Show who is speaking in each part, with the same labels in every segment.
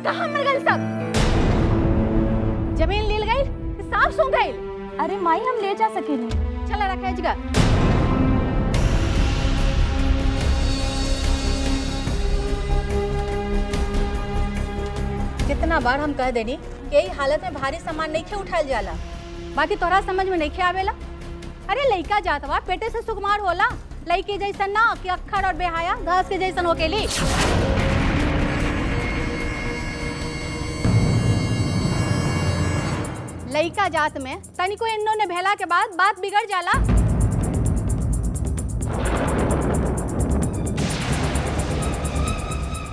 Speaker 1: कहाँ मर गए सब? जमीन लील गई, साफ सूंघ गई।
Speaker 2: अरे माई हम ले जा सकेनी।
Speaker 1: चला रखा है जगह। कितना बार हम कह देनी कि यही हालत में भारी सामान नहीं खे उठाल जाला, बाकी तोरा समझ में नहीं खे आवेला। अरे लइका जातवा पेटे से सुकुमार होला, लइके जैसन ना कि अक्खर और बेहाया घास के जैसन होकेली। लइका जात में तनिको इन्नो ने भेला के बाद बात बिगड़ जाला।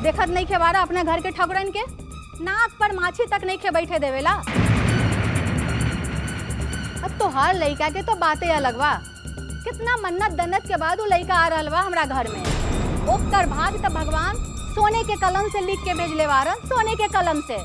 Speaker 1: देखत नहीं खे बारा अपने घर के ठकुरन के, नाक पर माछी तक नहीं खे बैठे देवेला। अब तो हर लइका के तो बातें अलग बा। कितना मन्नत दन्नत के बाद वो लइका आ रहल बा हमरा घर में। ओकर भाग तो भगवान सोने के कलम से लिख के भेजले वारन, सोने के कलम से।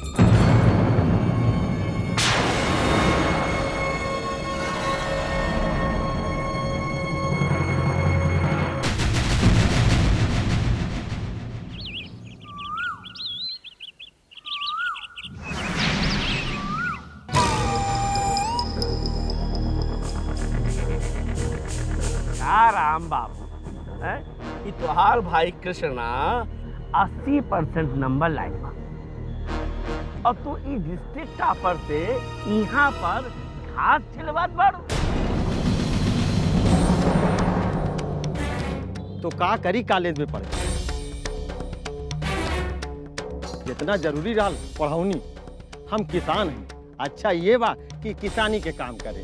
Speaker 3: राम बाबू हैं? कि तुहार भाई कृष्णा 80% नंबर लाइल बा और तू ई डिस्ट्रिक्ट टॉपर से यहाँ पर घास छिलवात बाड़ू।
Speaker 4: तो का करी कॉलेज में पढ़े, जितना जरूरी रहा पढ़ौनी। हम किसान हैं, अच्छा ये बा कि किसानी के काम करें।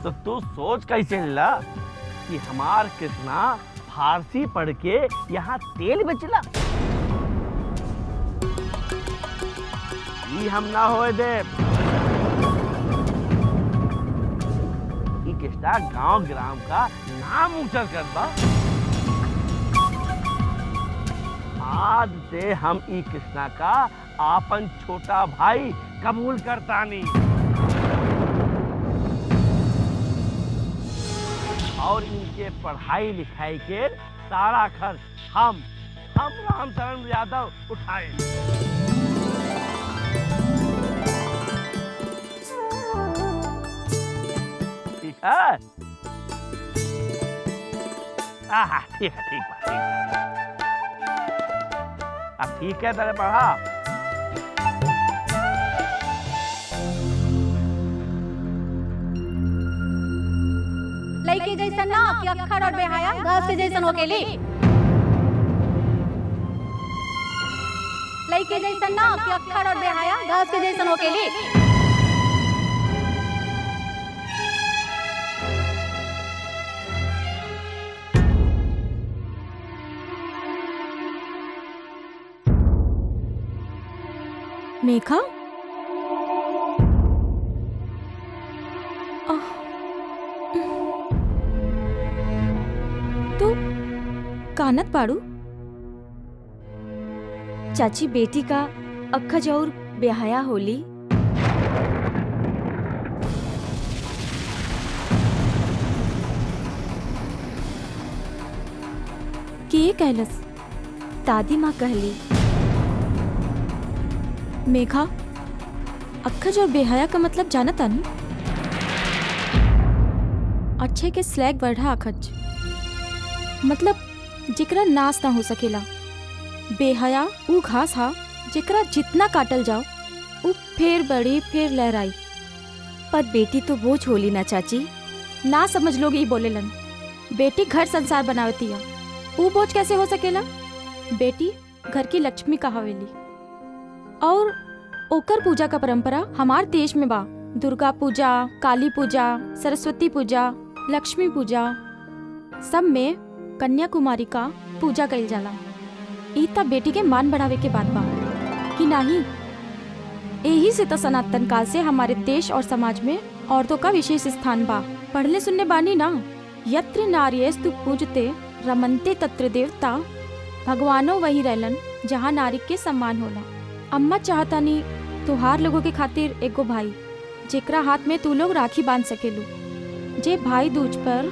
Speaker 3: तो तू सोच कैसे ला कि हमार कृष्णा फारसी पढ़ के यहाँ तेल बेचला। ये हम ना होए दे। ये कृष्णा गांव ग्राम का नाम ऊंचा करता। आज से हम ई कृष्णा का आपन छोटा भाई कबूल करता नहीं और इनके पढ़ाई लिखाई के सारा खर्च हम रामचरण यादव उठाए। ठीक है? ठीक है, ठीक है। अब ठीक है, तेरे पढ़ा।
Speaker 1: लइके जैसन ना कि अक्खर और बेहाया घास के जैसन होकेली। लइके जैसन ना कि अक्खर और बेहाया घास के जैसन होकेली।
Speaker 2: मेघा, तू कानत पाड़ू? चाची बेटी का अक्खा जौर बेहया होली। के कहलस? दादी माँ कहली। मेघा, अक्खज और बेहया का मतलब जानत आनी? अच्छे के स्लैग बढ़ा अखज, मतलब जिकरा नाश ना हो सकेला। बेहया ऊ घास हा जिकरा जितना काटल जाओ ऊ फिर बड़ी फिर लहराई। पर बेटी तो बोझ होली ना चाची, ना समझ लोग ये बोलेलन। बेटी घर संसार बनावती है, ऊ बोझ कैसे हो सकेला? बेटी घर की लक्ष्मी कहावेली और ओकर पूजा का परंपरा हमार देश में बा। दुर्गा पूजा, काली पूजा, सरस्वती पूजा, लक्ष्मी पूजा, सब में कन्याकुमारी का पूजा कइल जाला। ई त बेटी के मान बढ़ावे के बात बा कि नहीं? यही से तो सनातन काल से हमारे देश और समाज में औरतों का विशेष स्थान बा। पढ़ले सुनने बानी ना, यत्र नार्यस्तु पूजते रमनते तत्र देवता। भगवानो वही रहलन जहाँ नारी के सम्मान होला। अम्मा चाहता नहीं तुहार लोगों के खातिर एगो भाई जेकरा हाथ में तू लोग राखी बांध सकेलू, जे भाई दूज पर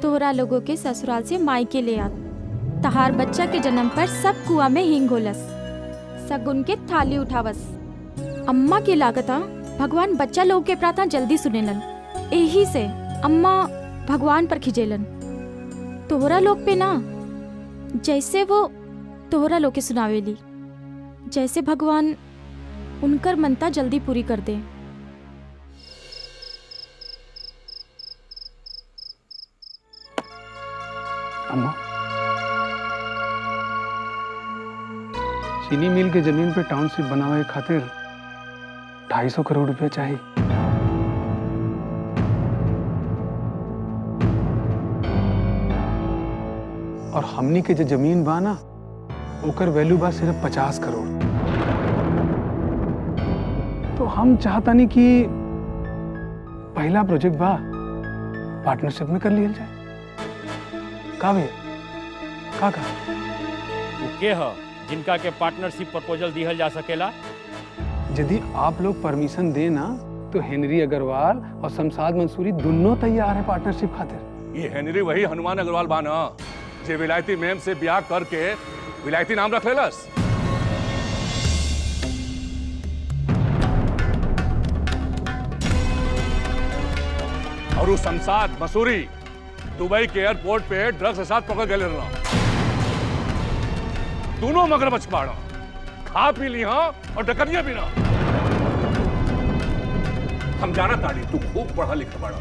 Speaker 2: तोहरा लोगों के ससुराल से मायके ले आत। तहार बच्चा के जन्म पर सब कुआं में हींग घोलस, सगुन के थाली उठावस। अम्मा के लागता भगवान बच्चा लोग के प्रार्थना जल्दी सुनेलन, यही से अम्मा भगवान पर खिजेलन। तोहरा लोग पे ना, जैसे वो तोहरा लोग के सुनावेली, जैसे भगवान उनकर मनता जल्दी पूरी कर दे।
Speaker 5: अम्मा, चीनी मिल के जमीन पे टाउनशिप बनावे खातिर 250 करोड़ रुपया चाहिए। और हमनी के जो जमीन बा ना, ओकर वैल्यू बा सिर्फ 50 करोड़। तो हम चाहता नहीं कि पहला प्रोजेक्ट बा पार्टनरशिप में कर लिया जाए। का भैया का
Speaker 6: वो के ह जिनका के पार्टनरशिप प्रपोजल दिहल जा सकेला?
Speaker 5: यदि आप लोग परमिशन दे ना तो हेनरी अग्रवाल और शमशाद मंसूरी दोनों तैयार है पार्टनरशिप खातिर।
Speaker 7: ये हेनरी वही हनुमान अग्रवाल बा ना जे विलायती मैम से ब्याह करके विलायती नाम रख लेलस। और उस शमशाद मसूरी दुबई के एयरपोर्ट पे ड्रग्स के साथ पकड़ गए रहना। दोनों मगरमच्छ बाड़ा, खा पी ली हाँ और डकरिया भी ना। हम जाना ताड़ी तू खूब पढ़ा लिखा बाड़ा,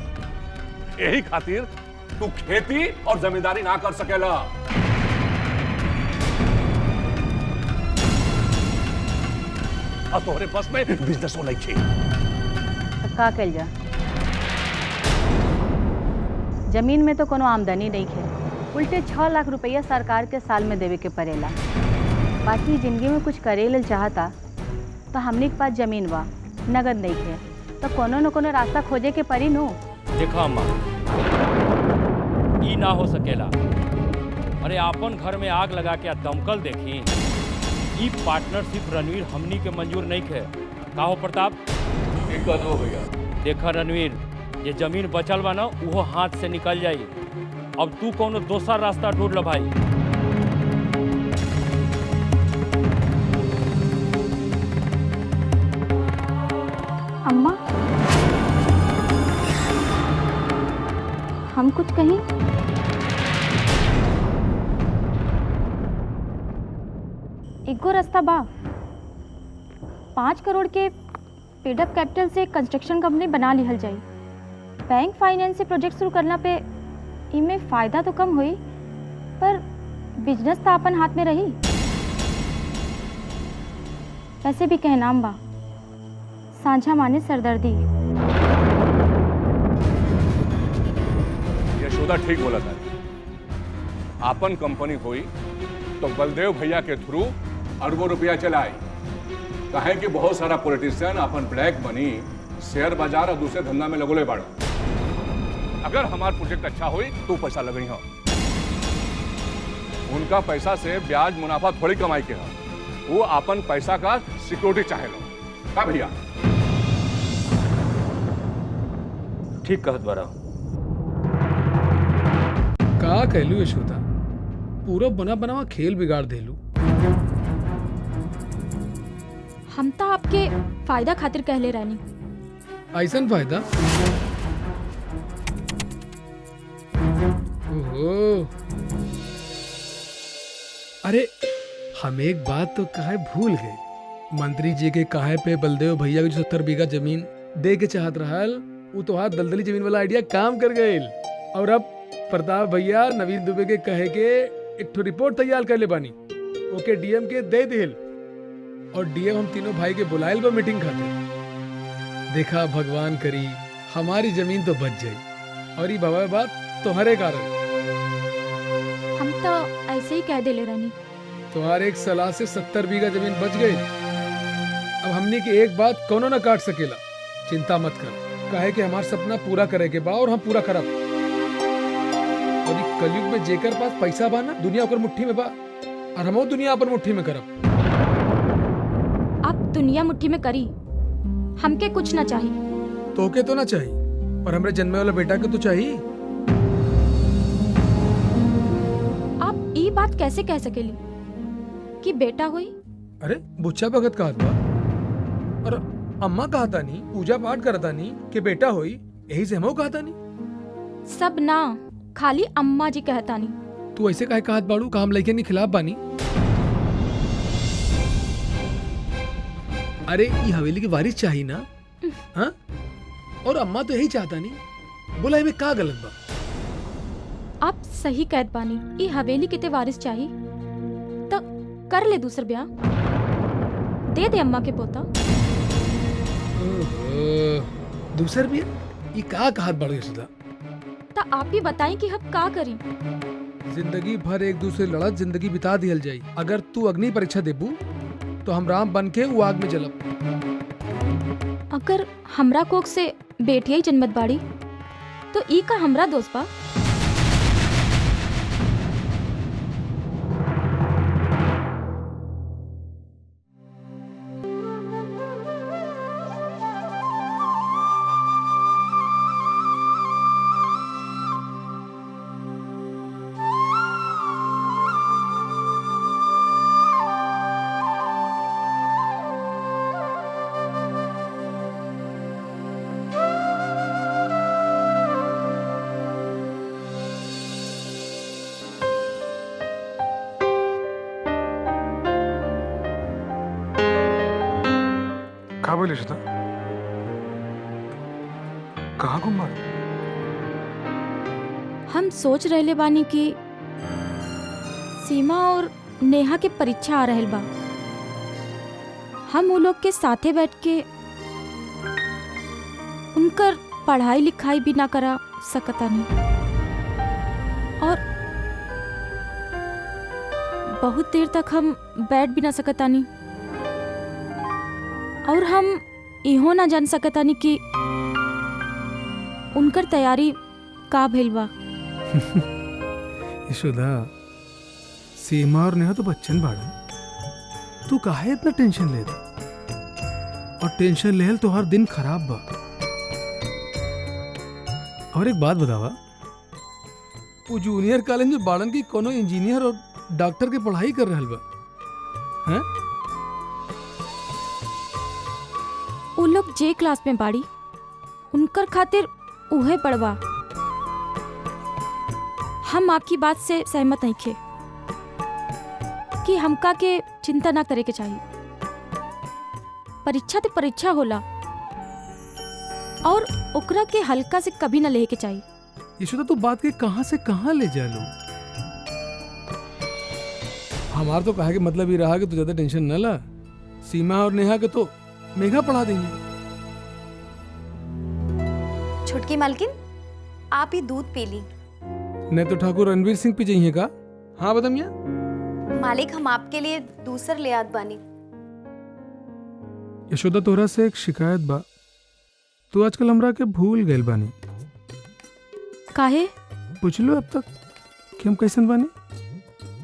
Speaker 7: यही खातिर तू खेती और जमींदारी ना कर सकेला। और तोहरे बस में बिजनेस हो नहीं थी।
Speaker 1: अब का कल जा, जमीन में तो कोनो आमदनी नहीं है, उल्टे 6 लाख रुपया सरकार के साल में देवे के पड़ेला। बाकी जिंदगी में कुछ करेल चाहता तो हमने के पास जमीन बा, नगद नहीं है, तो कोनो न कोनो रास्ता खोजे के पड़ी नो।
Speaker 6: देखा अम्मा, ई ना हो सकेला। अरे आपन घर में आग लगा के दमकल देखी। ई पार्टनरशिप रणवीर हमनी के मंजूर नहीं है। का हो प्रताप?
Speaker 7: दिक्कत हो भैया।
Speaker 6: देखा रणवीर, ये जमीन बचल बा ना वो हाथ से निकल जाई। अब तू कोनो दूसरा रास्ता ढूंढ लो भाई।
Speaker 2: अम्मा, हम कुछ कहीं? एगो रास्ता बा, 5 करोड़ के पेडअप कैपिटल से कंस्ट्रक्शन कंपनी बना लिहल जाई। बैंक फाइनेंस से प्रोजेक्ट शुरू करना पे इनमें फायदा तो कम हुई, पर बिजनेस तो अपन हाथ में रही। वैसे भी कहनाम बा, सांझा माने सरदर्दी।
Speaker 7: यशोदा ठीक बोला था। आपन कंपनी हुई तो बलदेव भैया के थ्रू अरबों रुपया चलाई। कहे कि बहुत सारा पॉलिटिशियन अपन ब्लैक मनी शेयर बाजार और दूसरे धंधा में लगोले बाड़ा। अगर हमारा प्रोजेक्ट अच्छा हुई तो पैसा लगई हो। उनका पैसा से ब्याज मुनाफा थोड़ी कमाई के हो, वो अपन पैसा का सिक्योरिटी चाहे लो। का भैया?
Speaker 6: ठीक कहत बारा।
Speaker 5: का कहलू यशोदा, पूरा बना बनावा खेल बिगाड़ देलू।
Speaker 2: हम तो आपके फायदा खातिर कहले रहनी।
Speaker 5: ऐसन फायदा? ओहो, अरे हम एक बात तो कहे भूल गए। मंत्री जी के कहे पे बलदेव भैया को 70 बीघा जमीन दे के चाहत रहल, वो तो हाथ दलदली जमीन वाला आइडिया काम कर गए। और अब प्रताप भैया नवीन दुबे के कहे के एक ठो रिपोर्ट तैयार कर ले बानी, ओके डीएम के दे दिल। और डीएम हम तीनों भाई के बुलाइल बा मीटिंग खातिर। देखा भगवान करी हमारी जमीन तो बच जाई, और ये बाबा बात तुम्हारे कारण।
Speaker 2: हम तो ऐसे ही कह देले रहनी।
Speaker 5: तुम्हारे एक सलाह से 70 बीघा जमीन बच गई। अब हमने की एक बात कोनो ना काट सकेला। चिंता मत कर, कहे कि हमारा सपना पूरा करे के बा और हम पूरा करब। और ये कलयुग में जेकर पास पैसा बा ना, दुनिया ओकर मुट्ठी में बा, और हमो दुनिया अपन मुट्ठी में करब।
Speaker 2: आप दुनिया मुट्ठी में करी, हमके कुछ ना चाहिए।
Speaker 5: तोके तो ना चाहिए, पर हमरे जन्मे वाला बेटा के तो चाहिए।
Speaker 2: कैसे कह सकेली कि बेटा हुई?
Speaker 5: अरे बुच्चा भगत कहत बा और अम्मा कहता नहीं, पूजा पाठ करता नहीं कि बेटा होई, यही से हमहू कहता नहीं।
Speaker 2: सब ना, खाली अम्मा जी कहता नहीं।
Speaker 5: तू ऐसे काहे कहत बाड़ू? का हम लइकन के खिलाफ बानी? अरे ये हवेली की वारिस चाहिए ना, हाँ? और अम्मा तो यही चाहता नहीं, बोला इमे का गलत बा?
Speaker 2: आप सही कहत बानी, ई हवेली किते वारिस चाही तो कर ले दूसर ब्याह, दे दे अम्मा के पोता।
Speaker 5: ओहो, दूसर भी ये का कहत बाड़ू यशोदा?
Speaker 2: ता आप ही बताई कि हम का करी।
Speaker 5: जिंदगी भर एक दूसरे लड़त जिंदगी बिता दियल जाई। अगर तू अग्नि परीक्षा देबू तो हम राम बन के वो आग में जलब।
Speaker 2: अगर हमरा कोख से बेटिया ही जन्मत बाड़ी तो ई का हमरा दोस्त बा?
Speaker 5: का बोले यशोदा? कहाँ गुम बाड़ू?
Speaker 2: हम सोच रहले बानी कि सीमा और नेहा के परीक्षा आ रहल बा। हम वो लोग के साथे बैठ के उनकर पढ़ाई लिखाई भी ना करा सकता नहीं और बहुत देर तक हम बैठ भी ना सकता नहीं और हम इहो ना जान सकता नहीं कि उनकर तैयारी का भइल बा।
Speaker 5: यशोदा, सीमा और नेहा तो बच्चन बाड़न, तू काहे इतना टेंशन लेता? और टेंशन लेहल तो हर दिन खराब बा। और एक बात बतावा, वो जूनियर कॉलेज में बाड़न की कोनो इंजीनियर और डॉक्टर की पढ़ाई कर रहल बा, हैं?
Speaker 2: वो लोग जे क्लास में बाड़ी उनकर खातिर उहे पढ़वा। हम आपकी बात से सहमत नहीं थे कि हमका के चिंता ना करे के चाहिए। परीक्षा तो परीक्षा होला और ओकरा के हल्का से कभी ना लेके चाहिए।
Speaker 5: यशोदा, तू बात के कहां से कहां ले जा लो। हमार तो कहा कि मतलब ये रहा कि तू ज्यादा टेंशन न ला। सीमा और नेहा के तो मेघा पढ़ा देंगे।
Speaker 8: छुटकी मालकिन, आप ही दूध पी ली।
Speaker 5: नहीं तो ठाकुर रणवीर सिंह पी जाइए का? हाँ बदमिया।
Speaker 8: मालिक, हम आपके लिए दूसर ले आत बानी।
Speaker 5: यशोदा, तोरा से एक शिकायत बा। तू आजकल हमरा के भूल गइल बानी।
Speaker 2: काहे?
Speaker 5: पूछ लो अब तक कि हम कैसन बानी।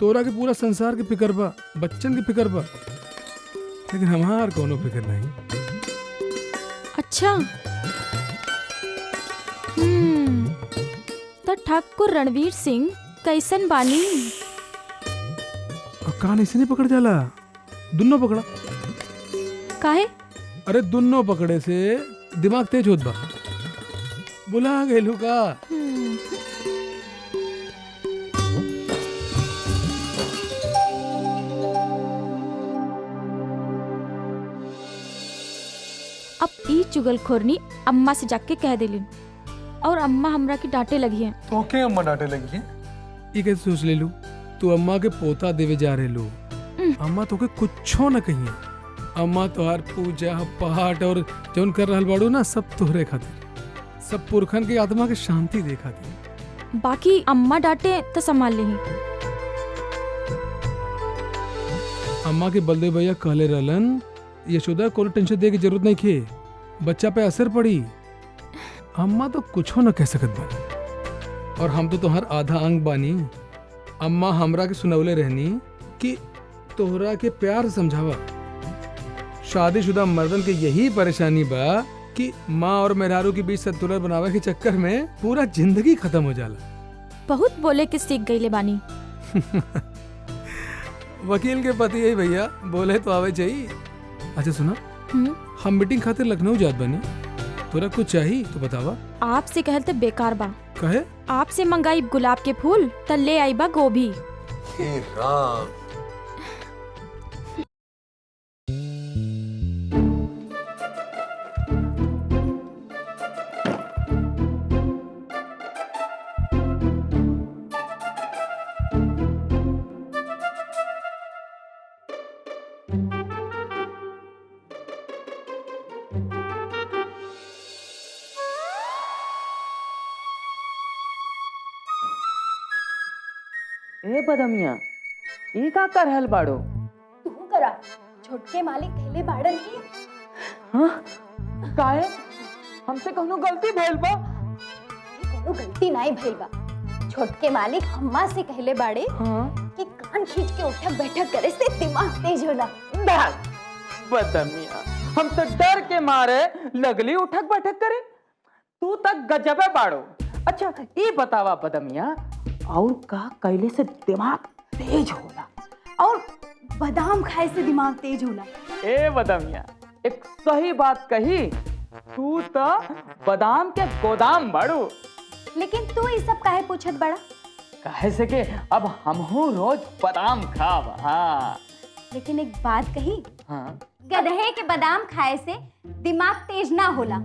Speaker 5: तोरा के पूरा संसार के फिकर बा, बच्चन के फिकर बा, लेकिन हमार कोनो फिक्र नहीं।
Speaker 2: अच्छा, तो ठाकुर रणवीर सिंह कैसन बानी?
Speaker 5: और कान ऐसे नहीं पकड़ जाला, दुन्नो पकड़ा।
Speaker 2: काहे?
Speaker 5: अरे दुन्नो पकड़े से दिमाग तेज होत बा। बुला गेलू का?
Speaker 2: अब ई चुगलखोरनी अम्मा से जाके कह देलिन और अम्मा हमरा की डांटे लगी है।
Speaker 5: तो क्या अम्मा डांटे लगी है? ये कैसे सोच ले लू? तू अम्मा के पोता देवे जा रहे लो। अम्मा तो के कुछो न कहिए। अम्मा तोहार पूजा पाठ और जौन कर रहल बाड़ू ना, सब तोहरे खातिर, सब पुरखन की आत्मा के शांति दे खातिर।
Speaker 2: बाकी अम्मा डांटे तो संभाल लेही।
Speaker 5: अम्मा के बलदेव भैया कहले रहलन, यशोदा कोनो टेंशन दे की जरूरत नहीं खे, बच्चा पे असर पड़ी। अम्मा तो कुछो न कह सकत बानी और हम तो तुम्हार आधा अंग बानी। अम्मा हमरा के सुनवले रहनी कि तोहरा के प्यार से समझावा। शादीशुदा मर्दन के यही परेशानी बा कि माँ और मेहरारू के बीच संतुलन बनावे के चक्कर में पूरा जिंदगी खत्म हो जाला।
Speaker 2: बहुत बोले के सीख गईले बानी।
Speaker 5: वकील के पति है भैया, बोले तो आवे चाहिए। अच्छा सुना, हम मीटिंग खातिर लखनऊ जात बनी, तोरा कुछ चाहिए तो बतावा।
Speaker 2: आपसे कहल तो बेकार बा।
Speaker 5: कहे?
Speaker 2: आपसे मंगाई गुलाब के फूल त ले आई बा गोभी।
Speaker 9: हे राम।
Speaker 10: ए बदमिया, ई का कर रहल बाड़ो?
Speaker 1: तू करा, छोटके मालिक कहले बाड़न की।
Speaker 10: हाँ? काहे? हमसे कहनो गलती भइल बा?
Speaker 1: कोनो गलती नहीं भइल बा। छोटके मालिक अम्मा से कहले बाड़े कि कान खींच के उठक बैठक करे से दिमाग तेज होला।
Speaker 10: बदमिया, हम तो डर के मारे लगली उठक बैठक करे। तू तक गजबे बाड़ो। अच्छा ये बतावा बदमिया, और का कैले से दिमाग तेज होला?
Speaker 1: और बादाम खाए से दिमाग तेज होला।
Speaker 10: ए बदमिया, एक सही बात कही, तू तो बादाम के गोदाम बाड़ू।
Speaker 1: लेकिन तू ये सब काहे पूछत बड़ा?
Speaker 10: काहे से के अब हमहू रोज बादाम खाब। हाँ
Speaker 1: लेकिन एक बात कही,
Speaker 10: हाँ,
Speaker 1: गधे के बादाम खाए से दिमाग तेज ना होला।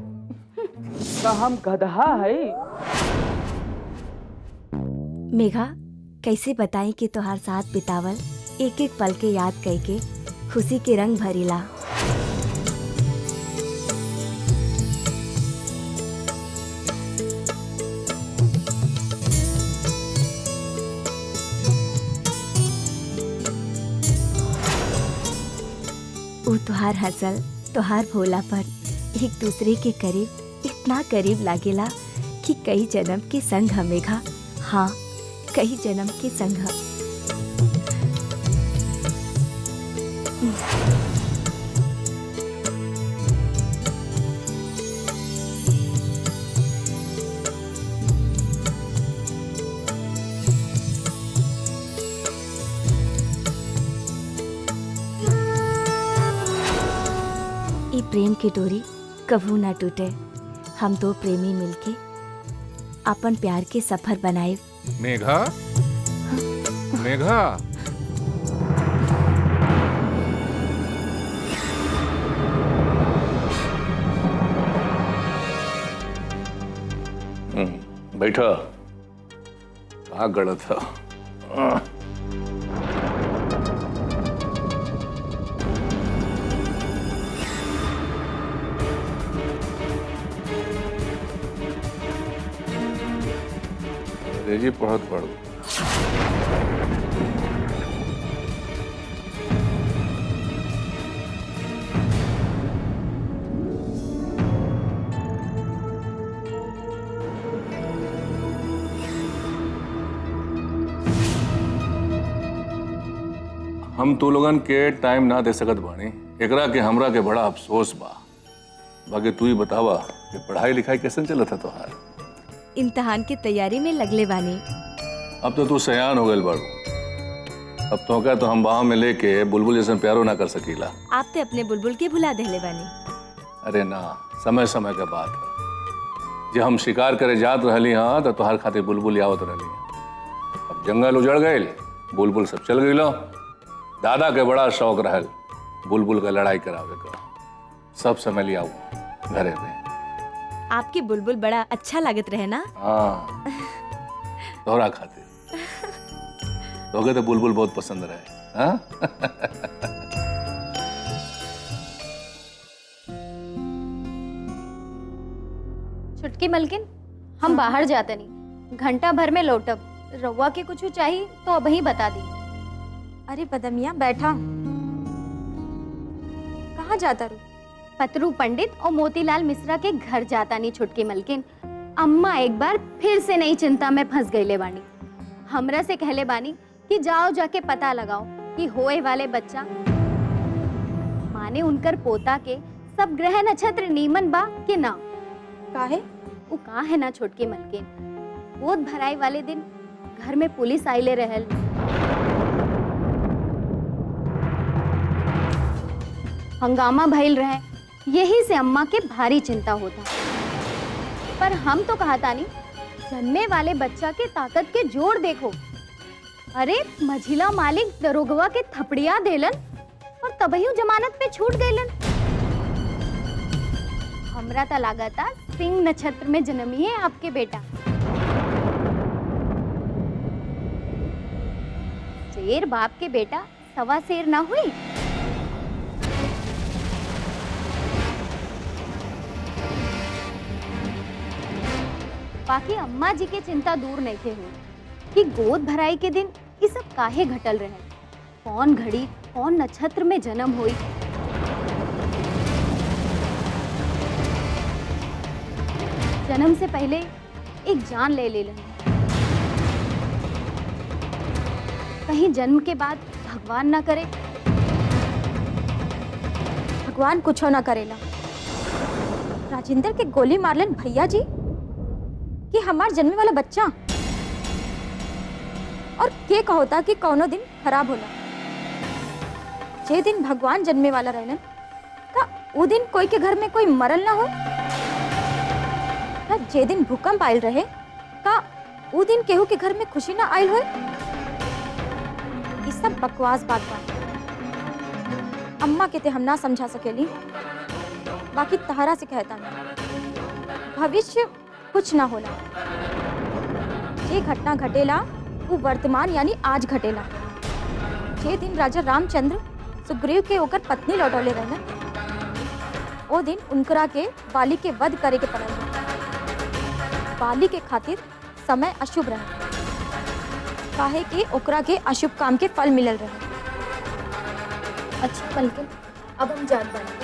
Speaker 10: तो हम गधा है।
Speaker 11: मेघा, कैसे बताएं कि तोहार साथ बितावल एक एक पल के याद करके खुशी के रंग भरीला। ऊ तोहार हंसल, तोहार भोलापन एक दूसरे के करीब, इतना करीब लागेला कि कई जन्म के संग ह मेघा। हाँ, कई जन्म के संग। ये प्रेम की डोरी कभू ना टूटे। हम दो प्रेमी मिलके अपन प्यार के सफर बनाए।
Speaker 7: मेघा, मेघा, बैठा। कहाँ गड़ा था? अंग्रेजी पढ़त पढ़ू। हम तो लोगन के टाइम ना दे सकत बानी, एकरा के हमरा के बड़ा अफसोस बा। बाकी तू ही बतावा कि पढ़ाई लिखाई कैसे चलत है तोहार?
Speaker 11: इम्तिहान की तैयारी में लगले बानी।
Speaker 7: अब तो तू सयान हो गए बाड़ू, अब तो क्या तो हम बाहों में लेके बुलबुल जैसे प्यारो ना कर सकीला।
Speaker 11: आप ते अपने बुलबुल के भुला देले बानी।
Speaker 7: अरे ना, समय समय का बात है। जब हम शिकार करे जात रहली हाँ तो तोहार खातिर बुलबुल आवत रहली। अब जंगल उजड़ गए, बुलबुल सब चल गई लो। दादा के बड़ा शौक रहल बुलबुल का लड़ाई करावे का। सब समय लिया घरे में।
Speaker 11: आपकी बुलबुल बड़ा अच्छा लागत रहे ना?
Speaker 7: हाँ, तोहरा खातिर। तोगे तो बुलबुल बहुत पसंद रहे। हाँ?
Speaker 1: छुटकी मलकिन, हम बाहर जाते नहीं, घंटा भर में लौटब। रउआ के कुछ चाहिए तो अब ही बता दी।
Speaker 2: अरे बदमिया बैठा, कहाँ जाता रू?
Speaker 1: पतरू पंडित और मोतीलाल मिश्रा के घर जाता नहीं छुटकी मलकिन। अम्मा एक बार फिर से नई चिंता में फंस गईले बानी। हमरा से कहले बानी कि जाओ जाके पता लगाओ कि होए वाले बच्चा माने उनकर पोता के सब ग्रह नक्षत्र नीमन बा कि ना।
Speaker 2: काहे?
Speaker 1: वो कहाँ है ना छुटकी मलकिन, गोद भराई वाले दिन घर में पुलिस आइले रहल।
Speaker 8: हंगामा भइल रहे, यही से अम्मा के भारी चिंता होता। पर हम तो कहा तानी, जन्मे वाले बच्चा के ताकत के जोड़ देखो। अरे मझिला मालिक दरोगवा के थपड़िया देलन और तबहियों जमानत पे छूट गईलन। हमरा ता लागता सिंह नक्षत्र में जन्मी है आपके बेटा। शेर बाप के बेटा सवा शेर ना हुई। बाकी अम्मा जी के चिंता दूर नहीं थे हुई कि गोद भराई के दिन ये सब काहे घटल रहे, कौन घड़ी कौन नक्षत्र में जन्म हुई। जन्म से पहले एक जान ले लेलन, कहीं जन्म के बाद भगवान ना करे।
Speaker 2: भगवान कुछ ना करेला। राजेंद्र के गोली मारलन भैया जी कि हमार जन्मे वाला बच्चा, और के कहोता कि कौनो दिन खराब होला। जे दिन भगवान जन्मे वाला रहलन का वो दिन कोई के घर में कोई मरल ना हो। जे दिन भूकंप आयल रहे का वो दिन केहू के घर में खुशी ना आयल हो। ये सब बकवास बात बा। अम्मा के ते हम ना समझा सकेली, बाकी तहरा से कहता नहीं, भविष्य कुछ ना होला। जे घटना घटेला वो वर्तमान यानी आज घटेला। जे दिन राजा रामचंद्र सुग्रीव के ओकर पत्नी लौटौले रहना, वो दिन उनकरा के बाली के वध करे के पड़ल। बाली के खातिर समय अशुभ रहे, काहे कि ओकरा के अशुभ काम के फल मिलल रहे। अच्छा मलकिन, अब हम जान पाएंगे।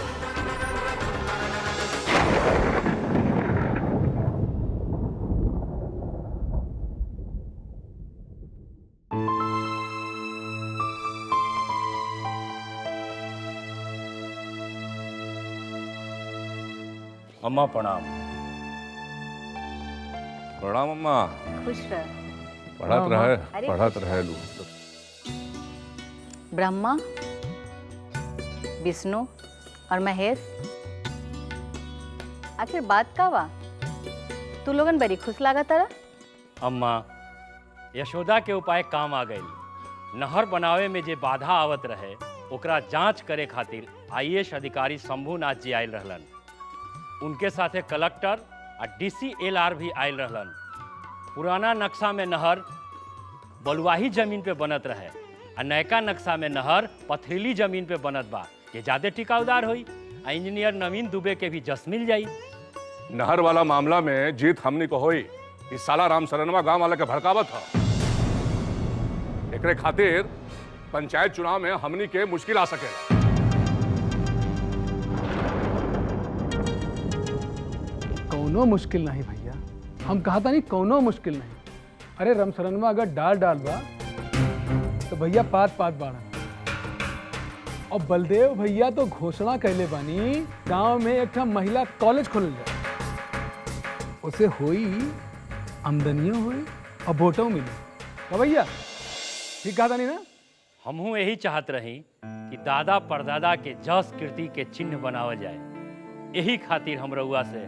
Speaker 6: अम्मा प्रणाम।
Speaker 7: प्रणाम अम्मा।
Speaker 1: खुश रह।
Speaker 7: पढ़त रहे लू।
Speaker 1: ब्रह्मा, विष्णु और महेश, आखिर बात का बा? तू लोगन बड़ी खुश लागत तारा।
Speaker 6: अम्मा, यशोदा के उपाय काम आ गई। नहर बनावे में जे बाधा आवत रहे ओकरा जांच करे खातिर आईएएस अधिकारी शंभुनाथ जी आयल रहलन। उनके साथे कलेक्टर और DCLR भी आयल रहलन। पुराना नक्शा में नहर बलुआही जमीन पे बनत रहे और नयका नक्शा में नहर पथरीली जमीन पे बनत बा, ये ज्यादा टिकाऊदार होई। इंजीनियर नवीन दुबे के भी जस मिल जाई।
Speaker 7: नहर वाला मामला में जीत हमनी को होई। इस साला राम सरनवा गांव वाला के भड़कावत था। एकरे खातिर पंचायत चुनाव में हमनी के मुश्किल आ सकेला।
Speaker 5: कौनो मुश्किल नहीं भैया, हम कहा था नहीं कौनो मुश्किल नहीं। अरे रमसरनवा अगर डाल बा तो भैया पात बाड़ा। और बलदेव भैया तो घोषणा कैले बानी गांव में एक महिला कॉलेज खोलल जाए। उसे होई आमदनियों होई और वोटों मिली। तो भैया ठीक कहा था नहीं ना?
Speaker 6: हमहू यही चाहत रही कि दादा परदादा के जस कीर्ति के चिन्ह बनावल जाए। यही खातिर हम रउआ से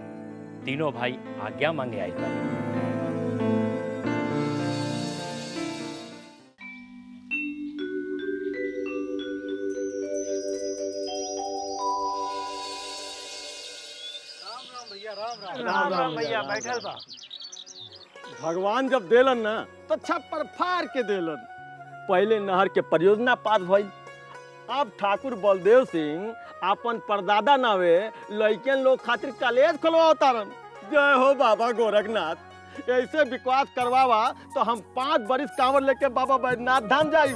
Speaker 6: तीनों भाई आज्ञा मांगे आए थे।
Speaker 4: राम भैया बैठल बा। भगवान जब देलन ना तो छप्पर फाड़ के देलन। पहले नहर के परियोजना पास भइल, अब ठाकुर बलदेव सिंह अपन परदादा नावे लइकन लोग खातिर कॉलेज खोलवातारन। जय हो बाबा गोरखनाथ। ऐसे विकास करवावा तो हम 5 बरिस कांवर लेके बाबा बैद्यनाथ धाम जाई।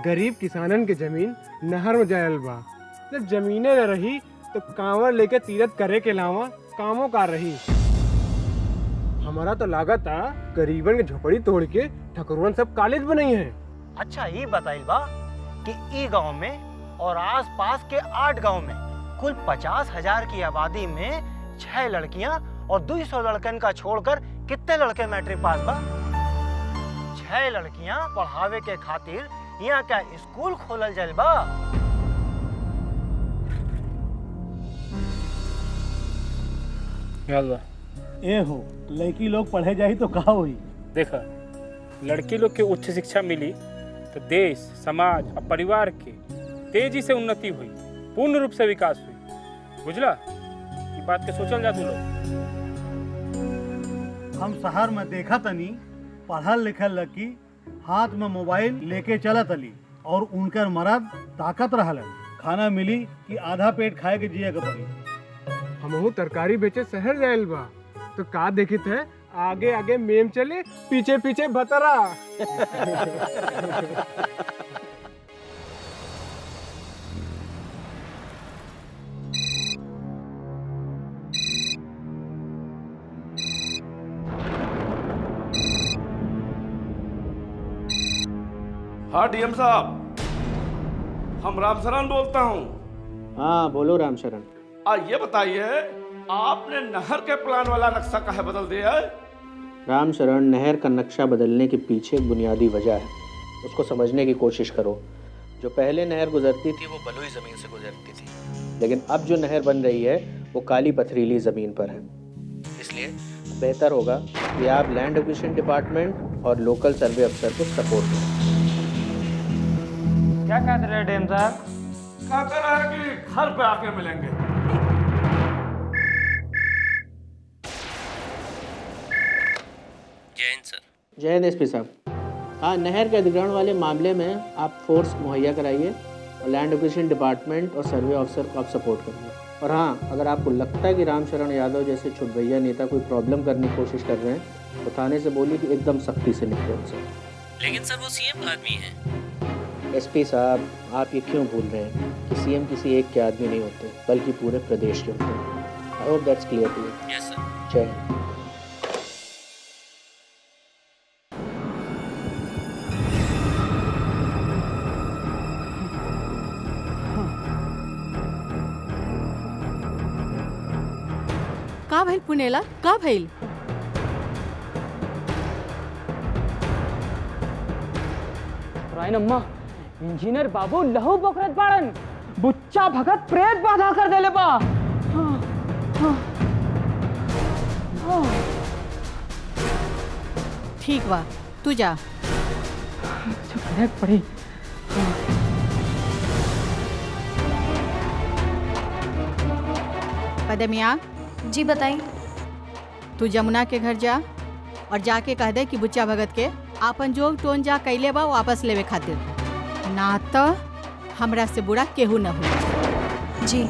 Speaker 12: गरीब किसानन के जमीन नहर में जायल बा। जब जमीने न रही तो कांवर लेके तीरथ करे के अलावा कामों का रही। हमारा तो लागत था गरीबन के झोपड़ी तोड़ के ठकुरवन सब कॉलेज बनाई है।
Speaker 4: अच्छा ये बताइल बा कि ई गांव में और आसपास के 8 गांव में कुल 50,000 की आबादी में 6 लड़कियां और 200 लड़कन का छोड़कर कितने लड़के मैट्रिक पास बा? 6 लड़कियां पढ़ावे के खातिर यहाँ क्या स्कूल खोलल जाइल बा?
Speaker 13: ए हो लड़की लोग पढ़े जाही तो कहा हुई।
Speaker 12: देखा लड़की लोग के उच्च शिक्षा मिली तो देश समाज और परिवार के तेजी से उन्नति हुई, पूर्ण रूप से विकास हुई। बुझला, ये बात के सोचल जा तू लोग।
Speaker 13: हम शहर में देखा तनी पढ़ल लिखल लड़की हाथ में मोबाइल लेके चलत अली और उनकर मर्द ताकत रहलन। खाना मिली कि आधा पेट खाए के जिए के पड़ी।
Speaker 12: हमहू तरकारी बेचे शहर जाइल बा तो का देखित है, आगे आगे मेम चले पीछे पीछे भतरा।
Speaker 3: हाँ डीएम साहब, हम रामशरण बोलता हूँ।
Speaker 14: हाँ बोलो रामशरण।
Speaker 3: ये बताइए आपने नहर के प्लान वाला नक्शा काहे बदल दिया है?
Speaker 14: रामशरण, नहर का नक्शा बदलने के पीछे एक बुनियादी वजह है, उसको समझने की कोशिश करो। जो पहले नहर गुजरती थी वो बलुई ज़मीन से गुजरती थी, लेकिन अब जो नहर बन रही है वो काली पथरीली ज़मीन पर है। इसलिए बेहतर होगा कि आप लैंड एक्विजिशन डिपार्टमेंट और लोकल सर्वे अफसर को सपोर्ट करें।
Speaker 10: क्या कहते रहे डीएम साहब?
Speaker 3: कहते रहे कि घर पे आके मिलेंगे।
Speaker 14: जय हिंद एसपी साहब। हाँ, नहर के अधिग्रहण वाले मामले में आप फोर्स मुहैया कराइए और लैंड एक्विजिशन डिपार्टमेंट और सर्वे ऑफिसर को आप सपोर्ट करिए। और हाँ, अगर आपको लगता है कि रामशरण यादव जैसे छुटभैया नेता कोई प्रॉब्लम करने की कोशिश कर रहे हैं तो थाने से बोलिए कि एकदम सख्ती से निपटे उनसे।
Speaker 15: लेकिन सर वो सीएम आदमी है।
Speaker 14: एसपी साहब, आप ये क्यों भूल रहे हैं कि सीएम किसी एक के आदमी नहीं होते बल्कि पूरे प्रदेश के होते हैं। I hope that's clear to you.
Speaker 15: Yes sir.
Speaker 14: जय हिंद।
Speaker 1: का भइल पुनेला, का भइल?
Speaker 10: राइन अम्मा, इंजीनियर बाबू लहू बकरत बाड़न, बुच्चा भगत प्रेत बाधा कर देले बा।
Speaker 1: ठीक बा, तू जा।
Speaker 10: पड़ी।
Speaker 1: पदमिया
Speaker 8: जी बताइए।
Speaker 1: तू जमुना के घर जा और जाके कह दे कि बुच्चा भगत के आपन जो टोन जा कैले बा वापस लेवे खातिर, ना तो हमरा से बुरा केहू न हो।
Speaker 8: जी।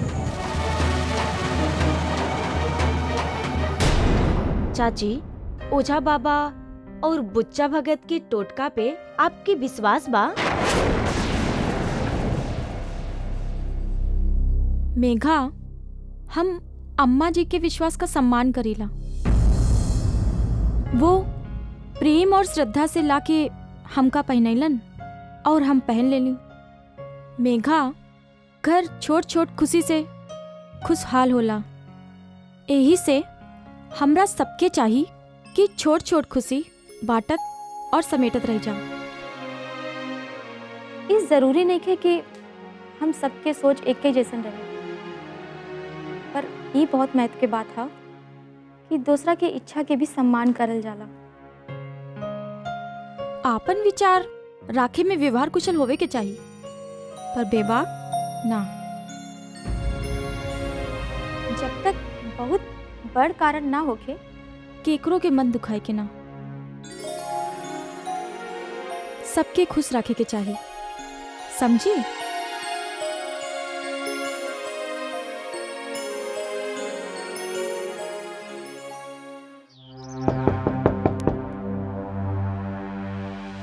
Speaker 11: चाची, ओझा बाबा और बुच्चा भगत की टोटका पे आपकी विश्वास बा?
Speaker 2: मेघा, हम अम्मा जी के विश्वास का सम्मान करेला। वो प्रेम और श्रद्धा से लाके हमका पहनैलन और हम पहन लेली। मेघा, घर छोट छोट खुशी से खुशहाल होला। यही से हमरा सबके चाहिए कि छोट छोट खुशी बाटत और समेटत रह जा।
Speaker 8: ये जरूरी नहीं है कि हम सबके सोच एक ही जैसन रहे, पर ये बहुत महत्व के बात है कि दूसरा के इच्छा के भी सम्मान करल जाला।
Speaker 2: आपन विचार राखे में व्यवहार कुशल होवे के चाहिए, पर बेबाक ना।
Speaker 8: जब तक बहुत बड़ कारण ना होके
Speaker 2: केकरो के मन दुखाए के ना। सबके खुश रखे के चाहिए, समझी?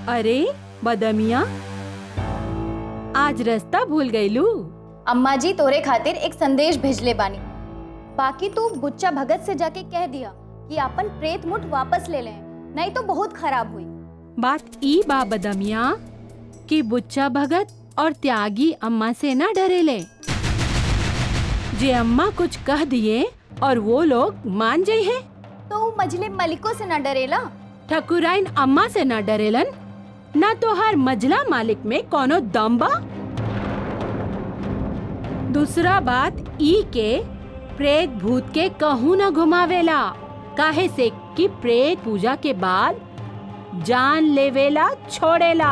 Speaker 16: अरे बदमिया, आज रास्ता भूल गईलू।
Speaker 8: अम्मा जी तोरे खातिर एक संदेश भेजले बानी। बाकी तू बुच्चा भगत से जाके कह दिया कि अपन प्रेत मुठ वापस ले लें, नहीं तो बहुत खराब हुई।
Speaker 16: बात ई बा बदमिया कि बुच्चा भगत और त्यागी अम्मा से ना डरेले। जे अम्मा कुछ कह दिए और वो लोग मान जाए हैं,
Speaker 8: तो मझले मलिकों से ना डरेला।
Speaker 16: ठकुराइन अम्मा से ना डरेलन, ना तो हर मजला मालिक में कोनो दम बा। दूसरा बात ई के प्रेत भूत के कहूँ न घुमावेला, काहे से कि प्रेत पूजा के बाद जान लेवेला छोड़ेला।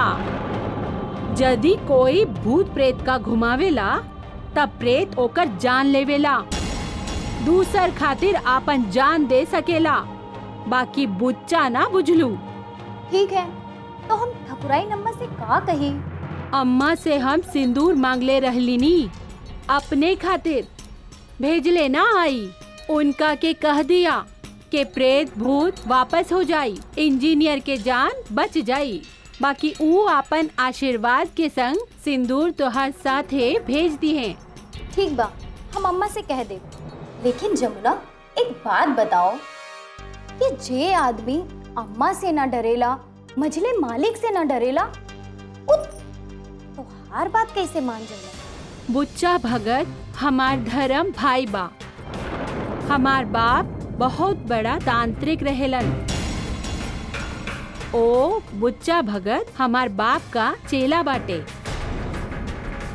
Speaker 16: यदि कोई भूत प्रेत का घुमावेला तब प्रेत ओकर जान लेवेला, दूसर खातिर आपन जान दे सकेला, बाकी बुच्चा ना बुझलू।
Speaker 8: ठीक है, तो हम ठकुराइन अम्मा से का कही?
Speaker 16: अम्मा से हम सिंदूर मांगले रहलीनी, अपने खातिर भेजले ना आई। उनका के कह दिया कि प्रेत भूत वापस हो जाई, इंजीनियर के जान बच जाई, बाकी ऊ अपन आशीर्वाद के संग सिंदूर तोहार साथे भेज दी है।
Speaker 8: ठीक बा, हम अम्मा से कह दे। लेकिन जमुना, एक बात बताओ कि जे आदमी अम्मा से ना डरेला, मझले मालिक से ना डरेला, तो हर बात कैसे मान जाएगा?
Speaker 16: बुच्चा भगत हमार धर्म भाई बा। हमार बाप बहुत बड़ा तांत्रिक रहेलन। ओ बुच्चा भगत हमार बाप का चेला बाटे।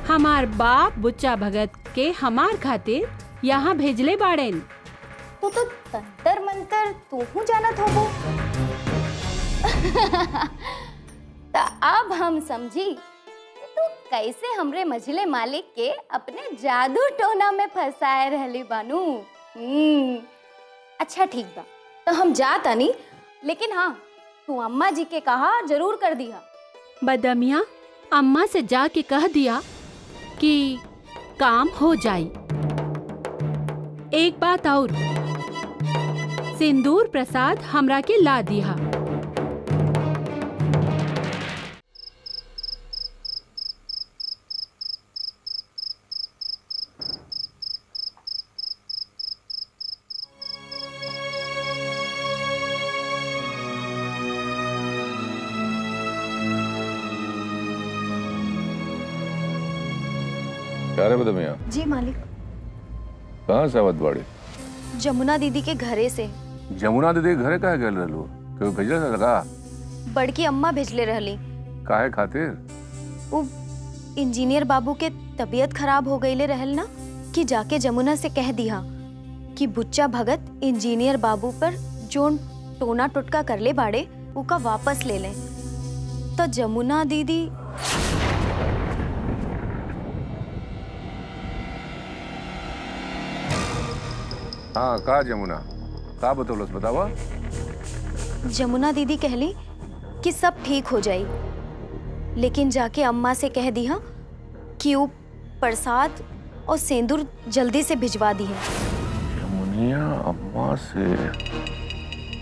Speaker 16: हमार बाप बुच्चा भगत के हमार खातिर यहाँ भेजले बाड़ेन।
Speaker 8: तो तंतर मंतर तू हूँ जानत होबो। तो अब हम समझी तू कैसे हमरे मझले मालिक के अपने जादू टोना में फंसाए रहली बानू। अच्छा ठीक बा, तो हम जाता नहीं, लेकिन हाँ तू अम्मा जी के कहा जरूर कर दिया।
Speaker 16: बदमिया अम्मा से जाके कह दिया कि काम हो जाई। एक बात और, सिंदूर प्रसाद हमरा के ला दिया।
Speaker 7: क्या रे बदमिया?
Speaker 8: जी मालिक।
Speaker 7: कहाँ से आवत बाड़ी?
Speaker 8: जमुना दीदी के घरे से।
Speaker 7: जमुना दीदी घरे काहे गेल रहलू? क्यों भेजले लगा?
Speaker 8: बड़की अम्मा भेजले रहली।
Speaker 7: काहे खातिर?
Speaker 8: वो इंजीनियर बाबू के तबीयत खराब हो गईले रहल ना, कि जाके जमुना से कह दिया कि बुच्चा भगत इंजीनियर बाबू पर जोन टोना टुटका करले बाड़े उका वापस ले लें। तो जमुना दीदी
Speaker 7: हाँ का जमुना का बतौलस बतावा?
Speaker 8: जमुना दीदी कहली कि सब ठीक हो जाई, लेकिन जाके अम्मा से कह दिया कि वो प्रसाद और सिंदूर जल्दी से भिजवा दी है।
Speaker 7: जमुनिया अम्मा से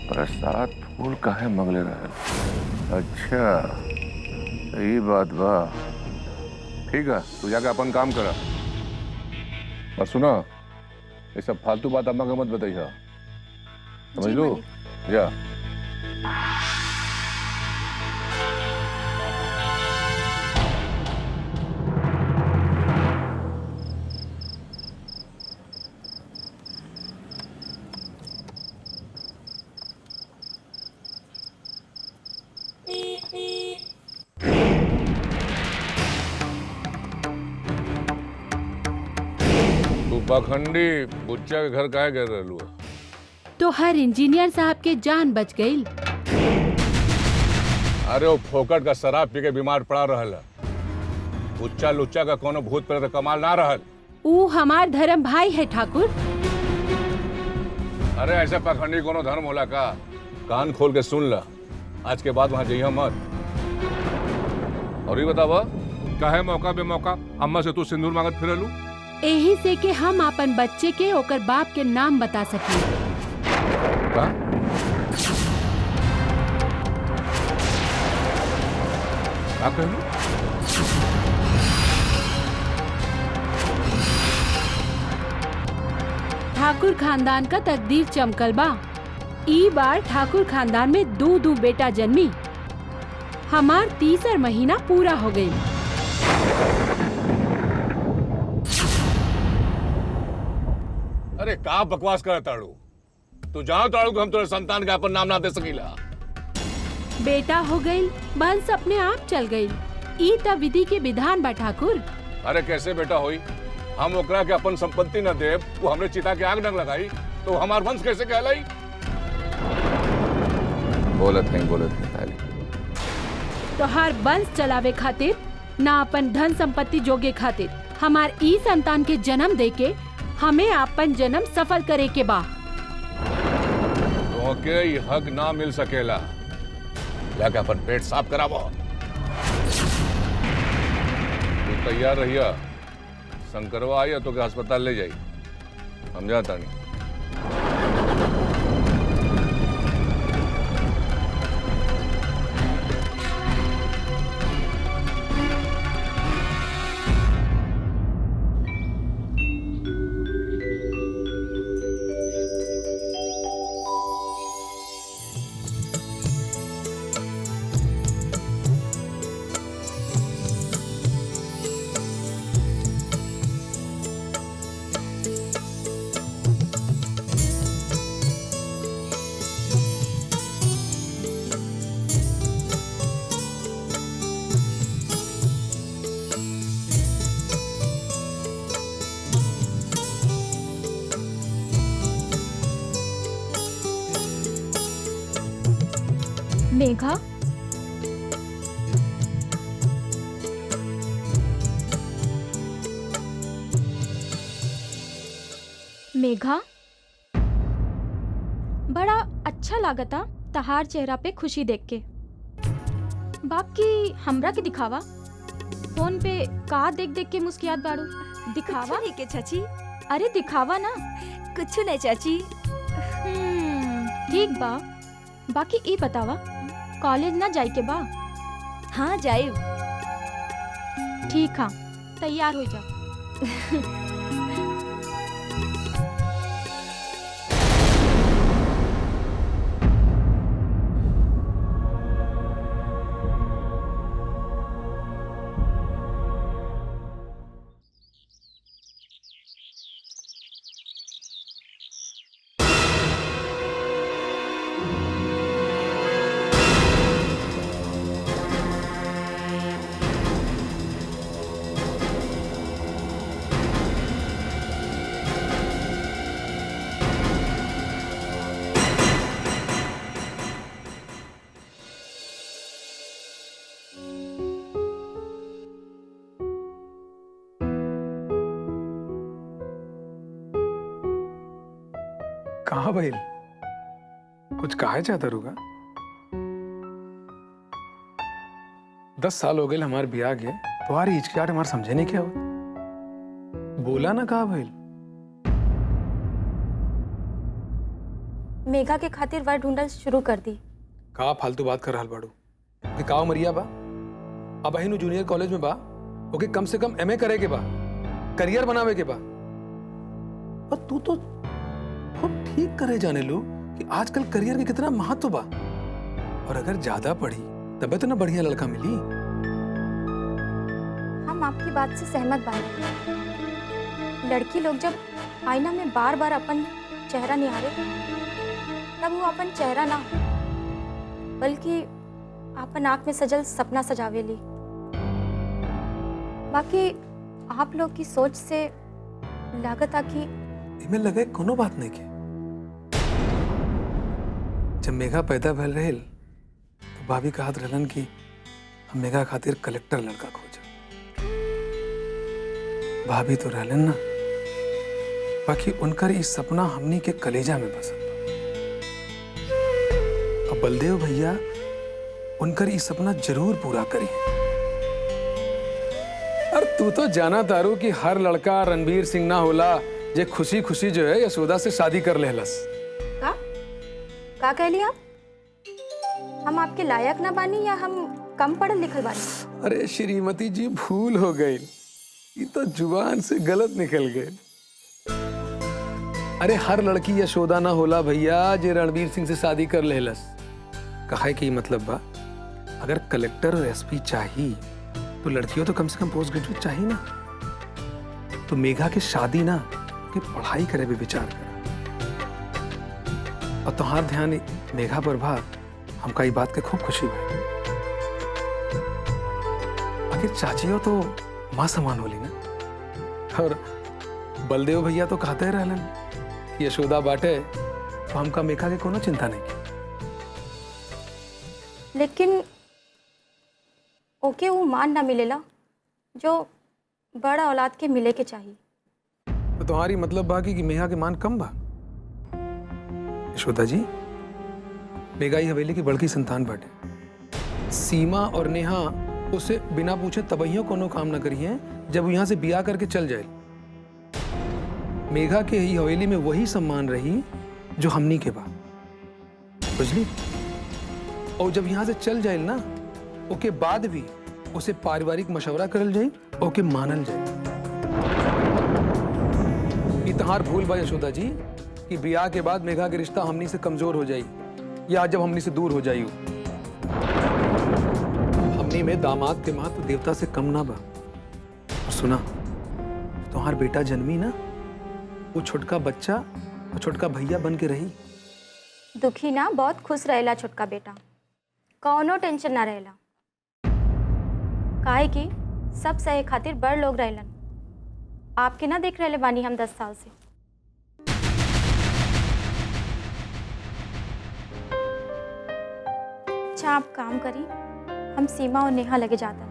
Speaker 7: प्रसाद फूल काहे मंगले रहल? अच्छा सही बात बा। ठीक है, तू जाके अपन काम करा। और सुना, ये सब फालतू बात अम्मा को मत बताइए, समझ लो? जा। पाखंडी बुच्चा के घर काहे गए रहलू?
Speaker 16: तो हर इंजीनियर साहब के जान बच गई।
Speaker 7: अरे वो फोकट का शराब पी के बीमार पड़ा रहल। बुच्चा लुच्चा का कोनो भूत प्रेत कमाल ना रहल।
Speaker 16: ऊ हमार धर्म भाई है ठाकुर।
Speaker 7: अरे ऐसे पाखंडी कोनो धर्म होला का? कान खोल के सुन ला, आज के बाद वहाँ जइहा मत। और ये बतावा, काहे मौका बे मौका अम्मा से तू सिंदूर मांगत फिरलू?
Speaker 16: यही से कि हम अपन बच्चे के ओकर बाप के नाम बता सके।
Speaker 7: का? का कहलू?
Speaker 16: ठाकुर खानदान का तकदीर चमकल बा। ई बार ठाकुर खानदान में दो बेटा जन्मी। हमार तीसर महीना पूरा हो गई।
Speaker 7: अरे का बकवास कर ताड़ू? तू जहाँ ताड़ू हम तुम्हारे संतान का अपन नाम ना दे सकीला।
Speaker 16: बेटा हो गई, बंस अपने आप चल गई। ई त विधि के विधान बा ठाकुर।
Speaker 7: अरे कैसे बेटा होई? हम ओकरा के अपन संपत्ति न देव, वो हमने चिता के आग न लगाई तो हमार वंश कैसे कहलाई? बोलत नहीं ताली।
Speaker 16: तोहार वंश चलावे खातिर ना अपन धन संपत्ति जोगे खातिर हमार ई संतान के जन्म दे के हमें अपन जन्म सफल करे के बा।
Speaker 7: तो के ये हक ना मिल सकेला, जाके अपन पेट साफ करावो। तू तैयार रहिया, शंकरवा आया तो के अस्पताल ले जाई, हम जाता नहीं।
Speaker 2: मेघा, मेघा, बड़ा अच्छा लागता तहार चेहरा पे खुशी देख के। बाकी हमरा के दिखावा, फोन पे का देख देख के मुस्कियात बाड़ू, दिखावा
Speaker 11: नहीं के चाची।
Speaker 2: अरे दिखावा ना।
Speaker 11: कुछ नहीं चाची।
Speaker 2: ठीक बा, बाकी ई बतावा कॉलेज ना जाए के बा?
Speaker 11: हाँ जाए।
Speaker 2: ठीक हाँ, तैयार हो जा।
Speaker 5: कहाँ भइल? कुछ काहे चाहता रुका? 10 साल हो गए हमारे ब्याह के, तुम्हारी हिचकिचाहट हमारे समझे नहीं क्या हुआ? बोला ना कहाँ भइल?
Speaker 2: मेघा के खातिर वर ढूंढल शुरू कर दी।
Speaker 5: का फालतू बात कर रहल बाड़ू? कि काव मरिया बा, अब अहिनु जूनियर कॉलेज में बा, ओके कम से कम एमए करे के बा, करियर बनावे के बा। और तू तो ठीक करे जाने लो कि आजकल करियर के कितना महत्व बा, और अगर ज्यादा पढ़ी तबे तो ना बढ़िया लड़का मिली।
Speaker 2: हम आपकी बात से सहमत बानी। लड़की लोग जब आईना में बार बार अपन चेहरा निहारे तब वो अपन चेहरा ना बल्कि अपन आँख में सजल सपना सजावेली। बाकी आप लोग की सोच से लागत आ कि
Speaker 5: इमें लगे कोनो बात नहीं के। जब मेघा पैदा भइल रहेल तो भाभी कहत रहलन कि हम मेघा खातिर कलेक्टर लड़का खोज। भाभी तो रहलन ना, बाकी उनकर इस सपना हमनी के कलेजा में बसल बा। अब बलदेव भैया उनकर इस सपना जरूर पूरा करी। और तू तो जाना तारू कि हर लड़का रणवीर सिंह ना होला जे खुशी खुशी जो है यशोदा से शादी कर लेहलस।
Speaker 2: का कहली आप? हम आपके लायक ना बानी या हम कम पढ़ल लिखल बानी?
Speaker 5: अरे श्रीमती जी भूल हो गई, ये तो जुबान से गलत निकल गए। अरे हर लड़की यशोदा ना होला भैया जे रणवीर सिंह से शादी कर लेहलस। कहे कि मतलब बा अगर कलेक्टर और एसपी चाहिए तो लड़कियों तो कम से कम पोस्ट ग्रेजुएट चाहिए ना। तो मेघा की शादी ना कि पढ़ाई करे भी विचार कर। और तुम्हार ध्यान मेघा पर भा हमका ये बात के खूब खुशी हुई। आखिर चाचियों तो माँ समान होली ना, और बलदेव भैया तो कहते रहलन कि यशोदा बाटे तो हमका मेघा के कोनो चिंता नहीं की।
Speaker 2: लेकिन ओके वो मान ना मिलेला जो बड़ा औलाद के मिले के चाहिए।
Speaker 5: तो तुम्हारी मतलब बाकी कि मेघा के मान कम बा? यशोदा जी, मेघा ही हवेली की बड़की संतान बाटे। सीमा और नेहा उसे बिना पूछे तबहियों कोनो काम ना करी है जब यहाँ से बिया करके चल जाए। मेघा के ही हवेली में वही सम्मान रही जो हमनी के बा, बुझली? और जब यहाँ से चल जाए ना, ओके बाद भी उसे पारिवारिक मशवरा करल जाए, ओके मानल जाए। इतहार भूल बा यशोदा जी कि बियाह के बाद मेघा के रिश्ता हमनी से कमजोर हो जाई या जब हमनी से दूर हो जाई। हमनी में दामाद के महत्व देवता से कम ना बा। और सुना, तुम्हार बेटा जन्मी ना, वो छोटका बच्चा और छोटका भैया बन के रही।
Speaker 2: दुखी ना बहुत खुश रहेला छोटका बेटा, कौनो टेंशन ना रहेला। काहे कि सब सहे खातिर बड़ लोग रहेलन। आपके ना देख रहे बानी हम 10 साल से। अच्छा आप काम करी, हम सीमा और नेहा लगे जाता हैं।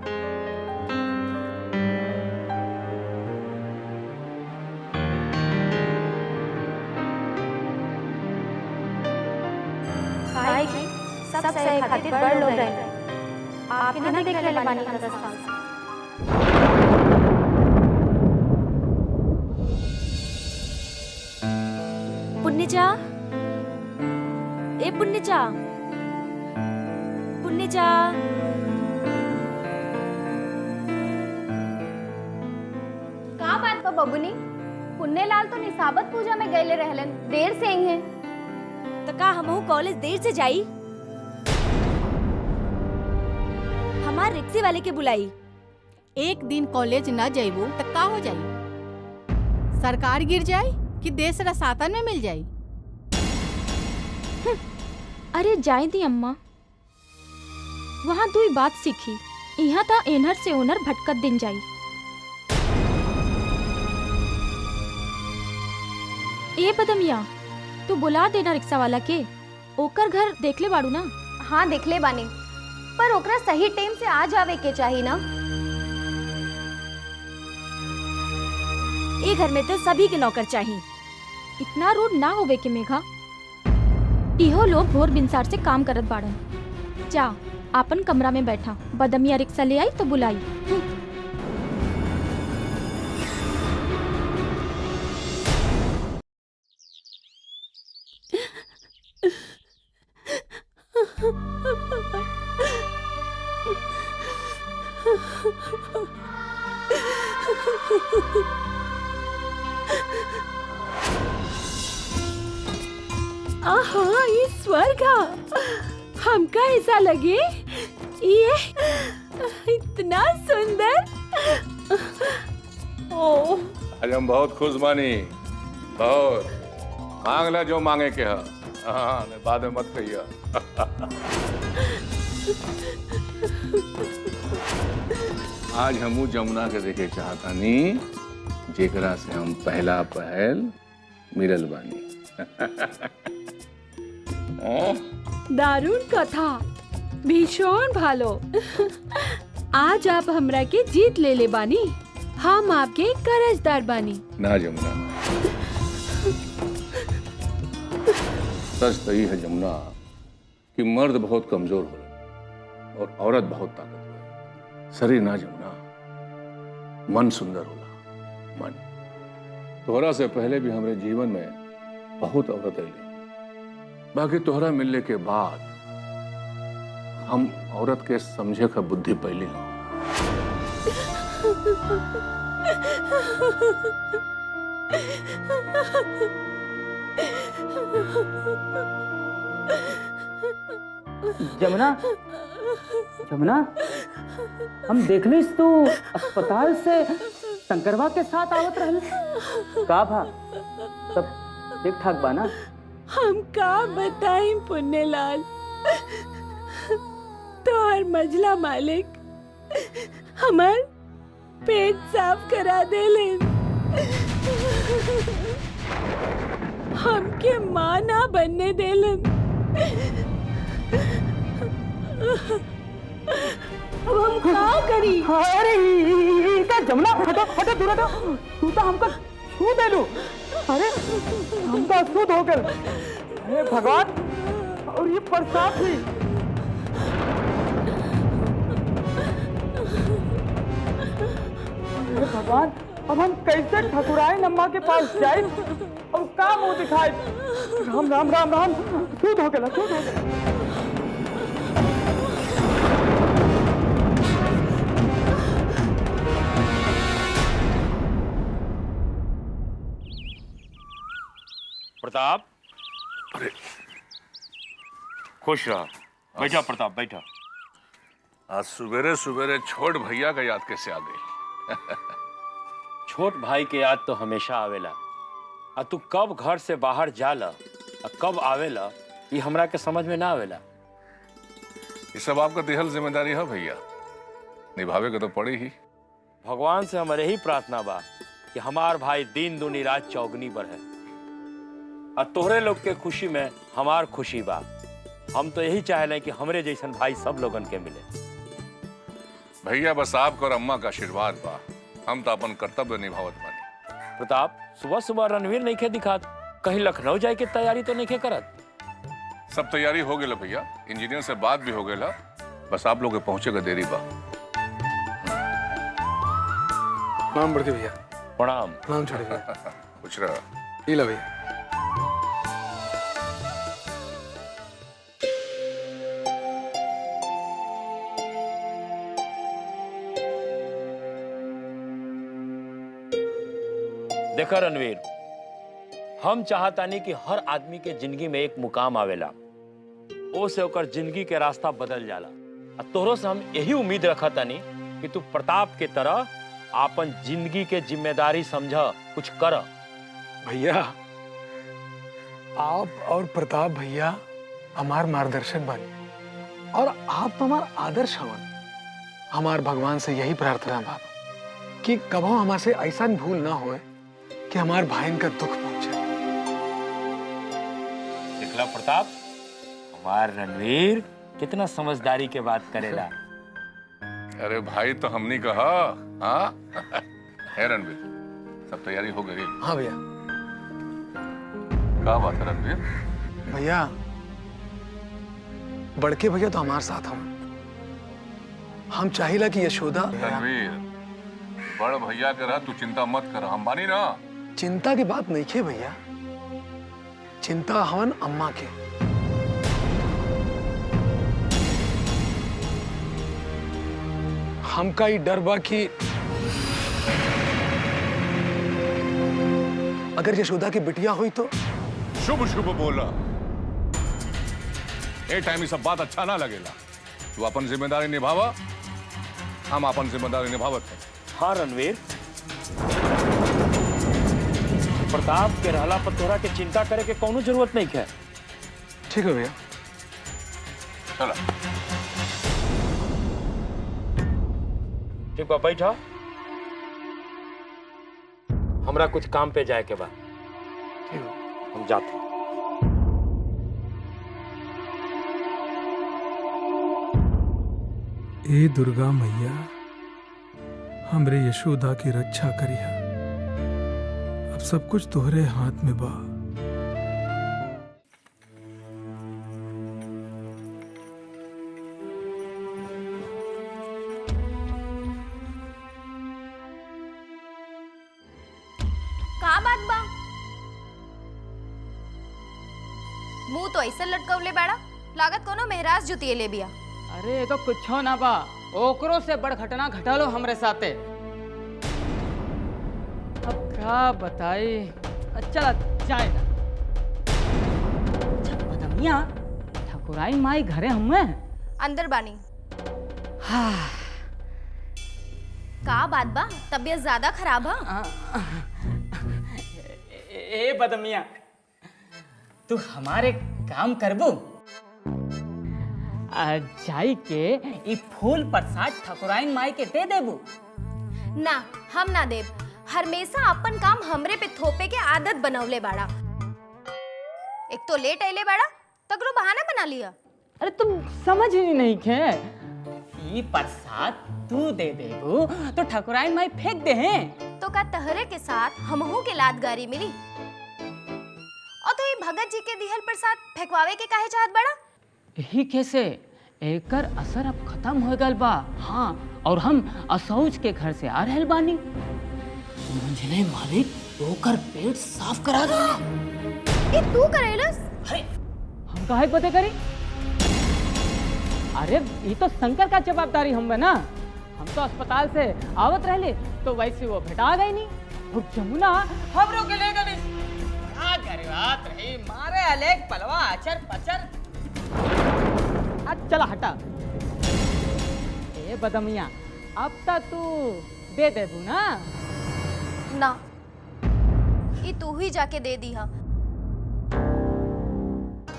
Speaker 2: काहे कि सब सहे खातिर बड़ लोग रहेलन। आपके ना देख रहे बानी हम 10 साल से।
Speaker 11: पुण्यजा, ए पुण्यजा, पुण्यजा।
Speaker 8: का बात बा बबुनी? पुण्यलाल तो निसाबत पूजा में गए रहलन, देर से आई हैं।
Speaker 11: तो का हमहू कॉलेज देर से जाई? हमार रिक्शे वाले के बुलाई।
Speaker 1: एक दिन कॉलेज न जाइबू तो का हो जाई? सरकार गिर जाए कि देश रसातन में मिल जाई?
Speaker 2: अरे जाए दी अम्मा, वहाँ दुई बात सीखी। यहाँ ता एनहर से ओनर भटकत दिन जाई। ए बदमिया, तू बुला देना रिक्शा वाला के, ओकर घर देख ले बाड़ू ना?
Speaker 8: हाँ देख ले बानी, पर ओकरा सही टाइम से आ जावे के चाहिए ना।
Speaker 11: ए घर में तो सभी के नौकर चाहिए।
Speaker 2: इतना रूड ना होवे के मेघा। इहो लोग भोर बिनसार से काम करत बाड़न। जा आपन कमरा में बैठा, बदमिया रिक्शा ले आई तो बुलाई।
Speaker 16: आहा, ये स्वर्ग हमका ऐसा लगे ये इतना सुंदर। ओ
Speaker 7: आज हम बहुत खुश बानी, बहुत। मांग ला जो मांगे के है, हाँ, बाद में मत कहिया। आज हमू जमुना के देखे चाहता नी, जेकरा से हम पहला पहल मिलल बानी।
Speaker 16: दारुण कथा, भीषण भालो। आज आप हमरा के जीत ले ले बानी, हम आपके कर्जदार बानी।
Speaker 7: ना जमुना, सच तो ये है जमुना कि मर्द बहुत कमजोर हो और औरत बहुत ताकतवर। शरीर ना जमुना, मन सुंदर होला। मन तोहरा से पहले भी हमारे जीवन में बहुत औरत आई, बाकी तोहरा मिलने के बाद हम औरत के समझे का बुद्धि पहले हो।
Speaker 10: जमुना, जमुना, हम देखली तू अस्पताल से शंकरवा के साथ आवत रहल। का भा, सब ठीक ठाक बा ना?
Speaker 16: हम का बताई पुण्यलाल, तोहर मजला मालिक हमार पेट साफ करा देले। हमके माँ ना बनने देलन। अब हम क्या करी?
Speaker 10: अरे इनका जमुना, हटो हटो दूर हटो। तू तो हमको छू दे लू। अरे हम तो अशुद्ध हो गए। हे भगवान, और ये प्रसाद भी। हे भगवान, अब हम कैसे ठकुराइन अम्मा के पास जाए और का मुंह दिखाए? राम राम राम राम, शुद्ध हो गया, शुद्ध हो गया।
Speaker 6: प्रताप, अरे खुश रहा। बैठा प्रताप, बैठा।
Speaker 7: आज सवेरे सवेरे छोट भैया का याद कैसे आ गई?
Speaker 6: छोट भाई के याद तो हमेशा आवेला। आ तू कब घर से बाहर जाला और कब आवेला ये हमरा के समझ में ना आवेला।
Speaker 7: ये सब आपका देहल जिम्मेदारी है भैया, निभावे के तो पड़ी ही।
Speaker 6: भगवान से हमारे ही प्रार्थना बा कि हमार भाई दिन दुनी रात चौगनी बढ़े और तोहरे लोग के खुशी में हमार खुशी बा। हम तो यही चाहे कि हमरे जैसन भाई सब लोगन के मिले।
Speaker 7: भैया बस आपका और अम्मा का आशीर्वाद बा, हम तो अपन कर्तव्य निभावत बानी।
Speaker 6: प्रताप, सुबह सुबह रणवीर नहीं खे दिखात, कहीं लखनऊ जाए के तैयारी तो नहीं खे करत?
Speaker 7: सब तैयारी हो गया भैया, इंजीनियर से बात भी हो गया, बस आप लोग के पहुंचे का देरी बा।
Speaker 5: प्रणाम बड़के भैया।
Speaker 6: प्रणाम।
Speaker 5: प्रणाम छोटे भैया।
Speaker 7: कुछ रहा
Speaker 5: ये लो भैया।
Speaker 6: देखा रणवीर, हम चाहतानी कि हर आदमी के जिंदगी में एक मुकाम आवेला, ओ से ओकर जिंदगी के रास्ता बदल जाला। और तोहरो से हम यही उम्मीद रखतानी कि तू प्रताप के तरह आपन जिंदगी के जिम्मेदारी समझ कुछ कर।
Speaker 5: भैया, आप और प्रताप भैया हमार मार्गदर्शक बने और आप तो हमार आदर्श हवन। हमार भगवान से यही प्रार्थना बा कि कभी हमारे से ऐसा भूल ना होए कि हमार भाई का दुख पहुंचे।
Speaker 6: देखला प्रताप, हमार रणवीर कितना समझदारी के बात करेला।
Speaker 7: अरे भाई तो हमने कहा। हाँ है रणवीर, सब तैयारी हो गई?
Speaker 5: हाँ भैया।
Speaker 7: क्या बात है रणवीर?
Speaker 5: भैया, बड़के भैया तो हमारे साथ हम चाहिला कि यशोदा।
Speaker 7: रणवीर, बड़ भैया के रहा तू चिंता मत कर, हम बानी ना।
Speaker 5: चिंता की बात नहीं खे भैया, चिंता हवन अम्मा के। हमका ही डर बा कि अगर यशोदा की बिटिया हुई तो।
Speaker 7: शुभ शुभ बोला। ए टाइम सब बात अच्छा ना लगेला। तू अपन जिम्मेदारी निभावा, हम अपन जिम्मेदारी निभावत है।
Speaker 6: हाँ रणवीर, प्रताप के रहला पर तोरा के चिंता करे के कोनो जरूरत नहीं है।
Speaker 5: ठीक है भैया।
Speaker 7: चला
Speaker 6: ठीक बा, बैठा। हमरा कुछ काम पे जाए के बा।
Speaker 5: ठीक है,
Speaker 6: हम जाते।
Speaker 5: ए दुर्गा मैया, हमरे यशोदा की रक्षा करिया। अब सब कुछ तोहरे हाथ में बा।
Speaker 8: का बात बा? मुंह तो ऐसे लटकवले बाड़ा, लागत कोनो मेहराज जुतिए ले बिया।
Speaker 10: अरे तो कुछो ना बा, ओकरो से बड़ घटना घटलो हमरे साथे। अब क्या बताई, चला जाए ना। अच्छा बदमिया, ठकुराइन माई घरे हुए
Speaker 8: अंदर बानी।
Speaker 10: हाँ।
Speaker 8: का बात बा, तबीयत ज्यादा खराब है?
Speaker 10: ए बदमिया, तू हमारे काम करबू? जाई के ई फूल प्रसाद ठकुराइन माई के दे देबू?
Speaker 8: ना, हम ना देब। हमेशा अपन काम हमरे पे थोपे के आदत बनवले बाड़ा। एक तो लेट आइले बाड़ा, तगड़ो बहाना बना लिया।
Speaker 10: अरे तुम समझ ही नहीं खे, ई प्रसाद तू दे देबू तो ठकुराइन माई फेंक दे हैं।
Speaker 8: तो का तहरे के साथ हमहू के लादगारी मिली। और तो ये भगत जी के दिहल प्रसाद फेंकवावे के काहे चाहत बड़ा?
Speaker 10: यही कैसे एकर असर अब खत्म हो गल बा। हाँ, और हम असौच के घर से आ रहल बानी। मंझले मालिक ओकर पेट साफ करा दे।
Speaker 8: ये तू करेलस?
Speaker 10: हम काहे पते करी? अरे ये तो शंकर का जवाबदारी हम ना। हम तो अस्पताल से आवत रहले तो वैसे वो भेटा गई नहीं। और जमुना हमरो के ले गई। क्या करवात रही मारे अलेक पलवा अचर पचर। चला हटा। ए बदमिया, अब तक तू दे देबू ना?
Speaker 8: ना, ये तू ही जाके दे दी हा।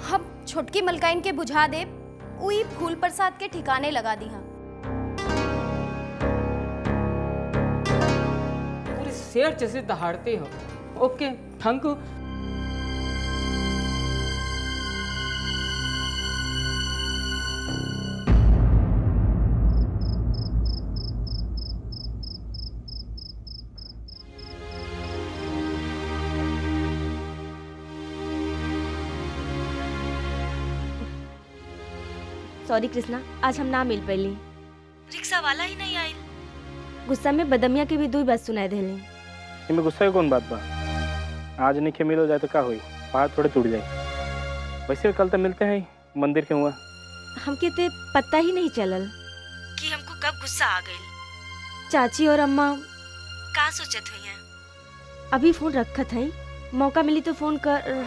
Speaker 8: हम छोटकी मलकाइन के बुझा दे, उई फूल प्रसाद के ठिकाने लगा दी हा।
Speaker 10: पूरे शेर जैसे दहाड़ते हो। ओके, थैंक यू।
Speaker 11: सॉरी कृष्णा, आज हम ना मिल पैली। रिक्शा वाला ही नहीं आयल। गुस्सा में बदमिया के भी दुई बात सुनाई देली।
Speaker 17: इनमें गुस्सा की कौन बात बा? आज नहीं के मिल हो जाए तो क्या हुई? बात थोड़े टूट जाए। वैसे कल तो मिलते हैं मंदिर के हुआ।
Speaker 11: हमके ते पता ही नहीं चलल कि हमको कब गुस्सा आ गई। चाची और अम्मा का सोचत हुई हैं? अभी फोन रखत है, मौका मिली तो फोन कर।